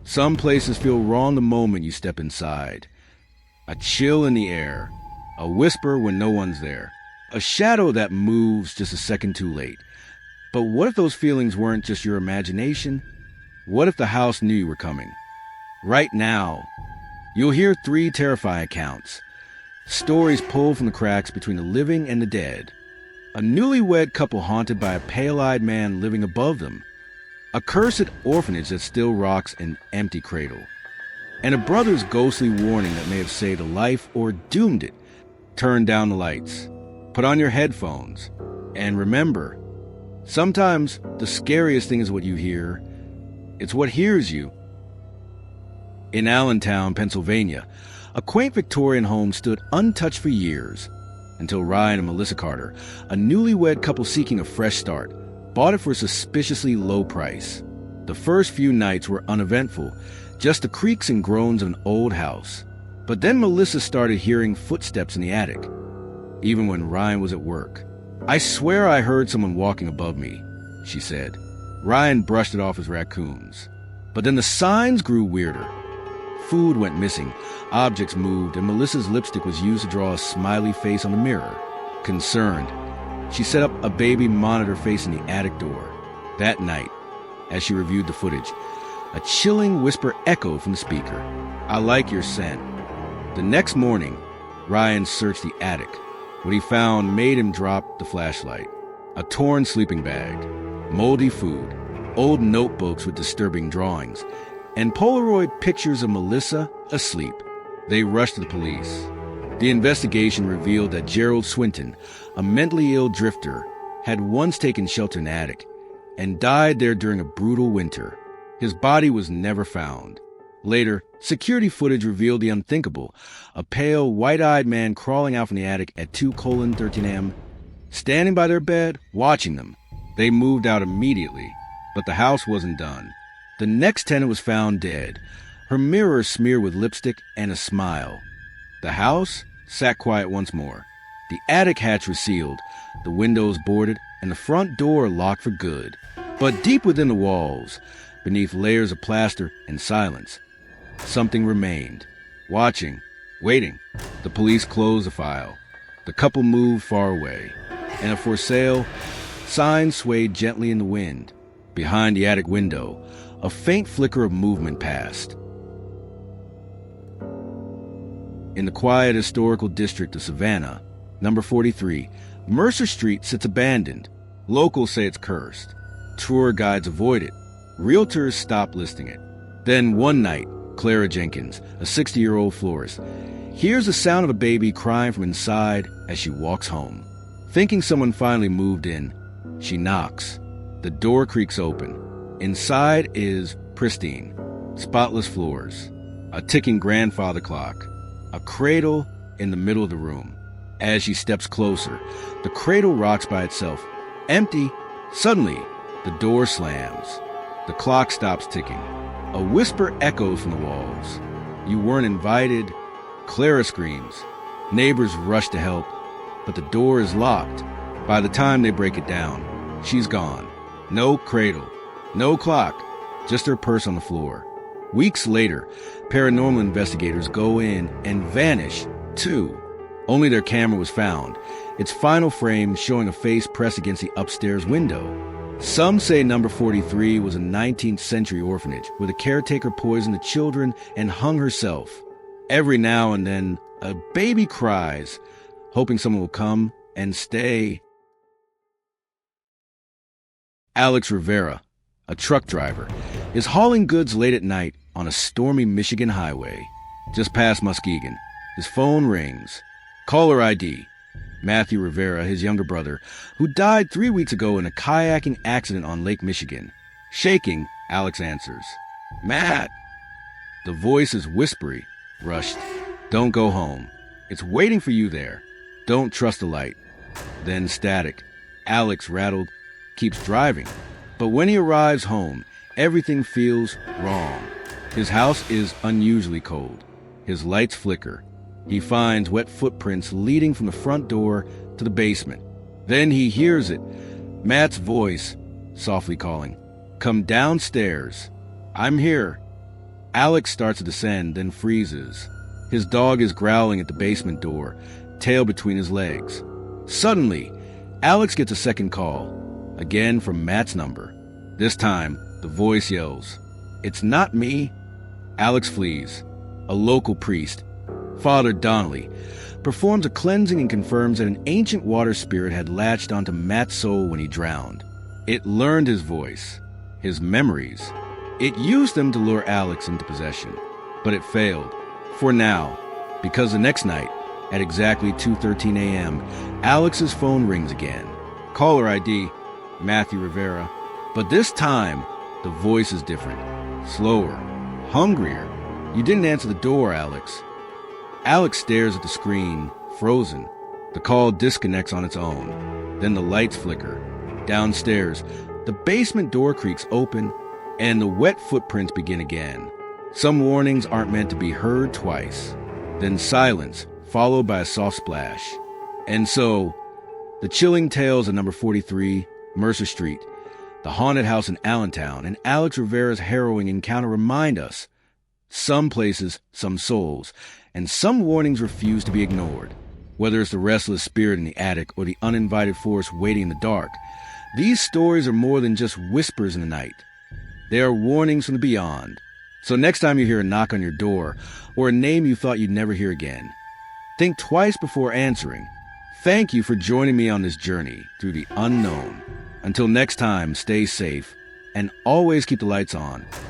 Some places feel wrong the moment you step inside. A chill in the air, a whisper when no one's there, a shadow that moves just a second too late. But what if those feelings weren't just your imagination? What if the house knew you were coming? Right now, you'll hear 3 terrifying accounts. Stories pulled from the cracks between the living and the dead. A newlywed couple haunted by a pale-eyed man living above them. A cursed orphanage that still rocks an empty cradle. And a brother's ghostly warning that may have saved a life or doomed it. Turn down the lights. Put on your headphones. And remember, sometimes the scariest thing is what you hear. It's what hears you. In Allentown, Pennsylvania, a quaint Victorian home stood untouched for years, until Ryan and Melissa Carter, a newlywed couple seeking a fresh start, bought it for a suspiciously low price. The first few nights were uneventful, just the creaks and groans of an old house. But then Melissa started hearing footsteps in the attic, even when Ryan was at work. "I swear I heard someone walking above me," she said. Ryan brushed it off as raccoons. But then the signs grew weirder. Food went missing, objects moved, and Melissa's lipstick was used to draw a smiley face on the mirror. Concerned, she set up a baby monitor facing the attic door. That night, as she reviewed the footage, a chilling whisper echoed from the speaker. "I like your scent." The next morning, Ryan searched the attic. What he found made him drop the flashlight. A torn sleeping bag, moldy food, old notebooks with disturbing drawings, and Polaroid pictures of Melissa asleep. They rushed to the police. The investigation revealed that Gerald Swinton, a mentally ill drifter, had once taken shelter in the attic and died there during a brutal winter. His body was never found. Later, security footage revealed the unthinkable, a pale, white-eyed man crawling out from the attic at 2:13 a.m., standing by their bed, watching them. They moved out immediately, but the house wasn't done. The next tenant was found dead, her mirror smeared with lipstick and a smile. The house sat quiet once more. The attic hatch was sealed, the windows boarded, and the front door locked for good. But deep within the walls, beneath layers of plaster and silence, something remained. Watching, waiting. The police closed the file. The couple moved far away, and a for sale sign swayed gently in the wind. Behind the attic window, a faint flicker of movement passed. In the quiet historical district of Savannah, number 43, Mercer Street sits abandoned. Locals say it's cursed. Tour guides avoid it. Realtors stop listing it. Then one night, Clara Jenkins, a 60-year-old florist, hears the sound of a baby crying from inside as she walks home. Thinking someone finally moved in, she knocks. The door creaks open. Inside is pristine, spotless floors, a ticking grandfather clock, a cradle in the middle of the room. As she steps closer, the cradle rocks by itself, empty. Suddenly, the door slams. The clock stops ticking. A whisper echoes from the walls. "You weren't invited." Clara screams. Neighbors rush to help, but the door is locked. By the time they break it down, she's gone. No cradle, no clock, just her purse on the floor. Weeks later, paranormal investigators go in and vanish, too. Only their camera was found, its final frame showing a face pressed against the upstairs window. Some say number 43 was a 19th century orphanage where the caretaker poisoned the children and hung herself. Every now and then, a baby cries, hoping someone will come and stay. Alex Rivera, a truck driver, is hauling goods late at night on a stormy Michigan highway. Just past Muskegon, his phone rings. Caller ID. Matthew Rivera, his younger brother, who died 3 weeks ago in a kayaking accident on Lake Michigan. Shaking, Alex answers. "Matt!" The voice is whispery, rushed. "Don't go home. It's waiting for you there. Don't trust the light." Then static. Alex, rattled, keeps driving. But when he arrives home, everything feels wrong. His house is unusually cold. His lights flicker. He finds wet footprints leading from the front door to the basement. Then he hears it. Matt's voice, softly calling, "Come downstairs. I'm here." Alex starts to descend, then freezes. His dog is growling at the basement door, tail between his legs. Suddenly, Alex gets a second call, again from Matt's number. This time, the voice yells, "It's not me." Alex flees. A local priest, Father Donnelly, performs a cleansing and confirms that an ancient water spirit had latched onto Matt's soul when he drowned. It learned his voice, his memories. It used them to lure Alex into possession, but it failed. For now, because the next night, at exactly 2:13 a.m., Alex's phone rings again. Caller ID, Matthew Rivera. But this time, the voice is different. Slower, hungrier. "You didn't answer the door, Alex." Alex stares at the screen, frozen. The call disconnects on its own. Then the lights flicker. Downstairs, the basement door creaks open, and the wet footprints begin again. Some warnings aren't meant to be heard twice. Then silence, followed by a soft splash. And so, the chilling tales of number 43, Mercer Street, the haunted house in Allentown, and Alex Rivera's harrowing encounter remind us, some places, some souls, and some warnings refuse to be ignored. Whether it's the restless spirit in the attic or the uninvited force waiting in the dark, these stories are more than just whispers in the night. They are warnings from the beyond. So next time you hear a knock on your door, or a name you thought you'd never hear again, think twice before answering. Thank you for joining me on this journey through the unknown. Until next time, stay safe, and always keep the lights on,